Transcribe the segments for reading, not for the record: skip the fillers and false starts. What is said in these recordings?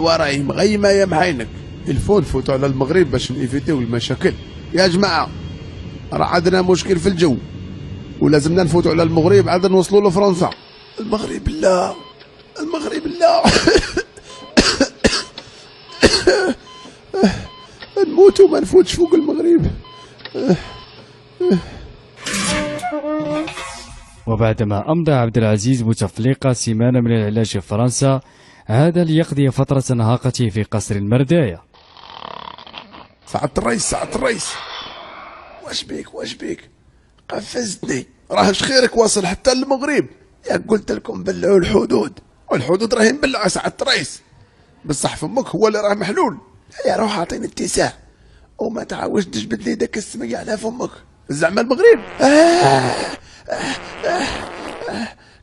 وراهم غيما يا محينك. الفون فوتوا على المغرب باش نيفيتيو المشاكل يا جماعه. راه عندنا مشكل في الجو ولازمنا نفوتوا على المغرب عاد نوصلوا لفرنسا. المغرب لا، المغرب لا. نموت وما نفوتش فوق المغرب. وبعدما أمضى عبد العزيز بوتفليقة سمانة من العلاج في فرنسا، عاد ليقضي فترة نهاقته في قصر المرداية. سعادة الرئيس، سعادة الرئيس، واش بيك واش بيك؟ قفزتني، راه خيرك واصل حتى المغرب. يا قلت لكم بلعوا الحدود، والحدود راهي مبلعة سعادة الرئيس، بصح فمك هو اللي راه محلول. يا روح اعطيني اتساع وما تعاودش تجبد لي داك السمية على فمك. زعما المغرب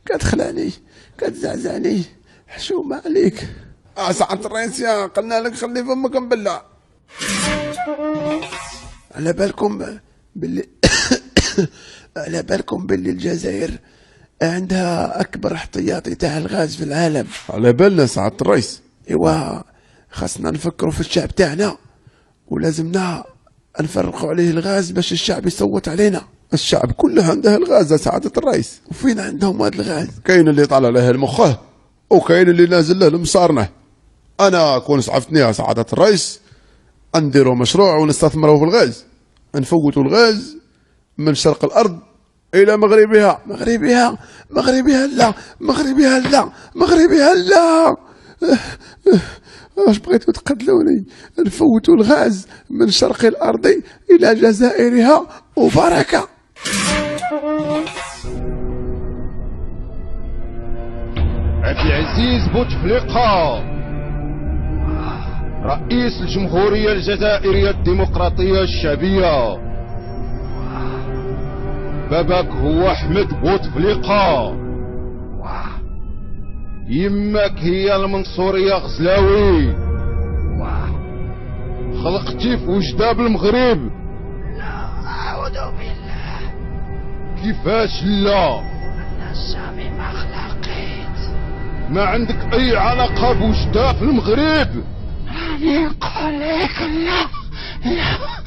كتخلعني كتزعزعني، حشومة عليك. سعادة الرئيس يا قلنا لك خلي فمك مبلع. على بالكم باللي على بالكم باللي الجزائر عندها أكبر احتياطي تاع الغاز في العالم. على بالنا سعادة الرئيس. إيوا خاصنا نفكروا في الشعب تاعنا ولازمنا نفرقوا عليه الغاز باش الشعب يصوت علينا. الشعب كله عنده الغاز يا سعادة الرئيس، وفين عندهم هذا الغاز؟ كاين اللي طالع له المخه وكاين اللي نازل له المصارنه. أنا كون سعفتني يا سعادة الرئيس نديروا مشروع ونستثمروا في الغاز، نفوتوا الغاز من شرق الأرض إلى مغربها. مغربها مغربها لا، مغربها لا، مغربها لا. واش بغيتوا تقتلوني؟ نفوتوا الغاز من شرق الأرض إلى جزائرها وبركة. عبد العزيز بوتفليقة رئيس الجمهورية الجزائرية الديمقراطية الشعبية، باباك هو أحمد بوتفليقة، يماك هي المنصورية غزلاوي، خلقتي في وجدة المغرب. لا أعوذ بالله. كيفاش لا؟ أنا سامي ما خلقيت. ما عندك أي علاقة بوجدة في المغرب؟ راني نقول لك لا لا.